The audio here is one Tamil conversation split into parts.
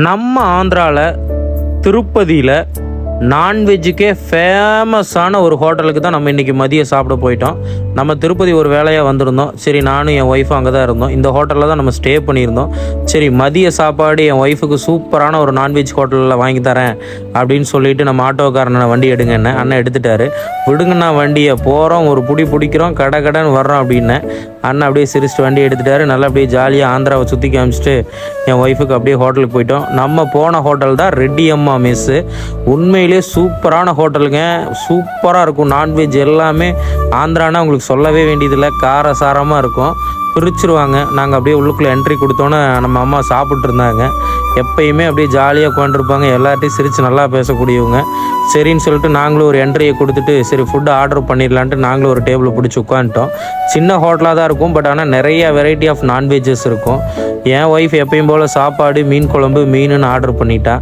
நம்ம ஆந்திராவில் திருப்பதியில் நான்வெஜ்ஜுக்கே ஃபேமஸான ஒரு ஹோட்டலுக்கு தான் நம்ம இன்றைக்கி மதியம் சாப்பிட போயிட்டோம். நம்ம திருப்பதி ஒரு வேலையாக வந்திருந்தோம். சரி, நானும் என் ஒய்ஃபும் அங்கே தான் இருந்தோம். இந்த ஹோட்டலில் தான் நம்ம ஸ்டே பண்ணியிருந்தோம். சரி, மதிய சாப்பாடு என் ஒய்ஃபுக்கு சூப்பரான ஒரு நான்வெஜ் ஹோட்டலில் வாங்கி தரேன் அப்படின்னு சொல்லிட்டு நம்ம ஆட்டோக்காரனை வண்டி எடுங்கண்ணே. அண்ணன் எடுத்துட்டாரு. விடுங்கண்ணா வண்டியை, போகிறோம், ஒரு பிடிக்கிறோம், கடைன்னு வர்றோம் அப்படின்னு அண்ணன் அப்படியே சிரிச்சிட்டு வண்டி எடுத்துட்டாரு. நல்லா அப்படியே ஜாலியாக ஆந்திராவை சுற்றி காமிச்சிட்டு என் ஒய்ஃபுக்கு அப்படியே ஹோட்டலுக்கு போயிட்டோம். நம்ம போன ஹோட்டல் தான் ரெட்டி அம்மா மெஸ்ஸு. உண்மையிலே சூப்பரான ஹோட்டலுங்க, சூப்பராக இருக்கும். நான்வெஜ் எல்லாமே ஆந்திரானா உங்களுக்கு சொல்லவே வேண்டியதில்லை, காரசாரமாக இருக்கும். பிரிச்சுருவாங்க. நாங்கள் அப்படியே உள்ளுக்குள்ளே என்ட்ரி கொடுத்தோன்னே நம்ம அம்மா சாப்பிட்டு இருந்தாங்க. எப்பயுமே அப்படியே ஜாலியாக உட்காந்துருப்பாங்க, எல்லார்ட்டையும் சிரித்து நல்லா பேசக்கூடியவங்க. சரின்னு சொல்லிட்டு நாங்களும் ஒரு என்ட்ரியை கொடுத்துட்டு சரி ஃபுட்டு ஆர்டர் பண்ணிடலான்ட்டு நாங்களும் ஒரு டேபிளை பிடிச்சி உட்காந்துட்டோம். சின்ன ஹோட்டலாக தான் இருக்கும், பட் ஆனால் நிறைய வெரைட்டி ஆஃப் நான்வெஜ்ஜஸ் இருக்கும். என் ஒய்ஃப் எப்பயும் போல் சாப்பாடு, மீன் குழம்பு, மீனுன்னு ஆர்டர் பண்ணிட்டா.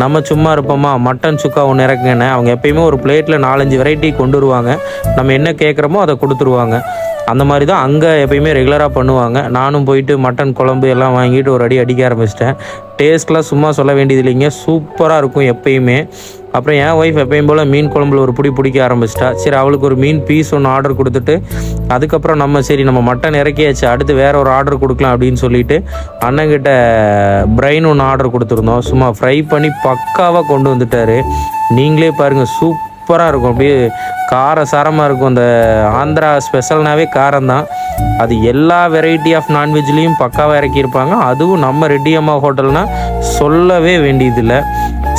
நம்ம சும்மா இருப்போமா, மட்டன் சுக்கா ஒன்று இறக்குங்கண்ணே. அவங்க எப்பயுமே ஒரு பிளேட்டில் 4-5 வெரைட்டி கொண்டு வருவாங்க. நம்ம என்ன கேட்குறோமோ அதை கொடுத்துருவாங்க. அந்த மாதிரி தான் அங்கே எப்பயுமே ரெகுலராக பண்ணுவாங்க. நானும் போயிட்டு மட்டன் குழம்பு எல்லாம் வாங்கிட்டு ஒரு அடிக்க ஆரம்பிச்சிட்டேன். டேஸ்ட்லாம் சும்மா சொல்ல வேண்டியது இல்லைங்க, சூப்பராக இருக்கும் எப்பயுமே. அப்புறம் என் ஒய்ஃப் எப்பயும் போல் மீன் குழம்புல ஒரு பிடிக்க ஆரம்பிச்சிட்டா. சரி, அவளுக்கு ஒரு மீன் பீஸ் ஒன்று ஆர்டர் கொடுத்துட்டு அதுக்கப்புறம் நம்ம மட்டன் இறக்கியாச்சு, அடுத்து வேறு ஒரு ஆர்டர் கொடுக்கலாம் அப்படின்னு சொல்லிட்டு அண்ணங்கிட்ட பிரைன் ஒன்று ஆர்டர் கொடுத்துருந்தோம். சும்மா ஃப்ரை பண்ணி பக்காவாக கொண்டு வந்துட்டார். நீங்களே பாருங்கள், சூப்பராக இருக்கும். அப்படியே காரசாரமாக இருக்கும். அந்த ஆந்திரா ஸ்பெஷல்னாவே காரம்தான். அது எல்லா வெரைட்டி ஆஃப் நான்வெஜ்லேயும் பக்காவாக இறக்கியிருப்பாங்க. அதுவும் நம்ம ரெட்டி அம்மா ஹோட்டல்னால் சொல்லவே வேண்டியதில்லை.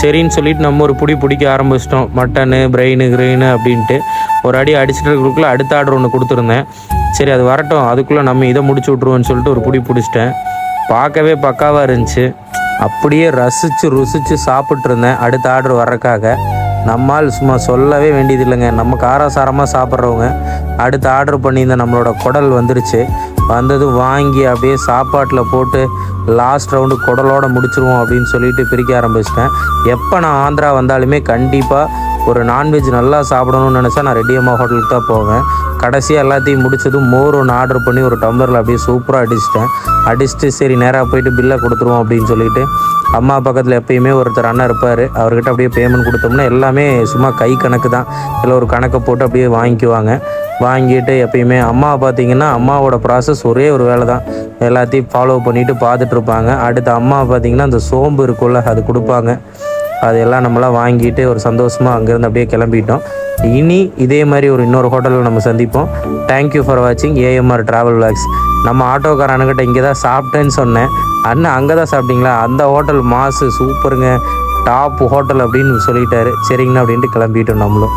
சரின்னு சொல்லிட்டு நம்ம ஒரு பிடிக்க ஆரம்பிச்சிட்டோம். மட்டனு, கிரெயின் அப்படின்ட்டு ஒரு அடி அடிச்சுட்டு இருக்கிறதுக்குள்ளே அடுத்த ஆர்டர் ஒன்று கொடுத்துருந்தேன். சரி, அது வரட்டும், அதுக்குள்ளே நம்ம இதை முடிச்சு விட்ருவோன்னு சொல்லிட்டு ஒரு பிடிச்சிட்டேன். பார்க்கவே பக்காவாக இருந்துச்சு. அப்படியே ருசித்து சாப்பிட்ருந்தேன் அடுத்த ஆர்டர் வர்றதுக்காக. நம்மால் சும்மா சொல்லவே வேண்டியது இல்லைங்க, நம்ம காரசாரமாக சாப்பிட்றவங்க. அடுத்து ஆர்டர் பண்ணியிருந்த நம்மளோட குடல் வந்துருச்சு. வந்ததும் வாங்கி அப்படியே சாப்பாட்டில் போட்டு லாஸ்ட் ரவுண்டு குடலோடு முடிச்சிருவோம் அப்படின்னு சொல்லிட்டு பிரிக்க ஆரம்பிச்சிட்டேன். எப்போ நான் ஆந்திரா வந்தாலுமே கண்டிப்பாக ஒரு நான்வெஜ் நல்லா சாப்பிடணும்னு நினச்சா நான் ரெட்டி அம்மா ஹோட்டலுக்கு தான் போவேன். கடைசியாக எல்லாத்தையும் முடிச்சதும் மோர் ஒன்று ஆர்டர் பண்ணி ஒரு டம்ளரில் அப்படியே சூப்பராக அடிச்சுட்டு சரி நேராக போயிட்டு பில்லை கொடுத்துருவோம் அப்படின்னு சொல்லிட்டு அம்மா பக்கத்தில் எப்பயுமே ஒருத்தர் அண்ணன் இருப்பார். அவர்கிட்ட அப்படியே பேமெண்ட் கொடுத்தோம்னா எல்லாமே சும்மா கை கணக்கு தான். இதில் ஒரு கணக்கை போட்டு அப்படியே வாங்கிக்குவாங்க. வாங்கிட்டு எப்பயுமே அம்மா பார்த்திங்கன்னா அம்மாவோட ப்ராசஸ் ஒரே ஒரு வேலை தான், எல்லாத்தையும் ஃபாலோ பண்ணிவிட்டு பார்த்துட்ருப்பாங்க. அடுத்து அம்மா பார்த்திங்கன்னா அந்த சோம்பு இருக்குல்ல, அது கொடுப்பாங்க. அதெல்லாம் நம்மளாம் வாங்கிட்டு ஒரு சந்தோஷமாக அங்கேருந்து அப்படியே கிளம்பிட்டோம். இனி இதே மாதிரி ஒரு இன்னொரு ஹோட்டலில் நம்ம சந்திப்போம். தேங்க்யூ ஃபார் வாட்சிங் AMR Travel Vlogs. நம்ம ஆட்டோக்கார அண்ணன்கிட்ட இங்கே தான் சாப்பிட்டேன்னு சொன்னேன். அண்ணன் அங்கே தான் சாப்பிட்டீங்களா, அந்த ஹோட்டல் மாசு சூப்பருங்க, டாப் ஹோட்டல் அப்படின்னு சொல்லிட்டாரு. சரிங்கண்ணா அப்படின்ட்டு கிளம்பிட்டோம் நம்மளும்.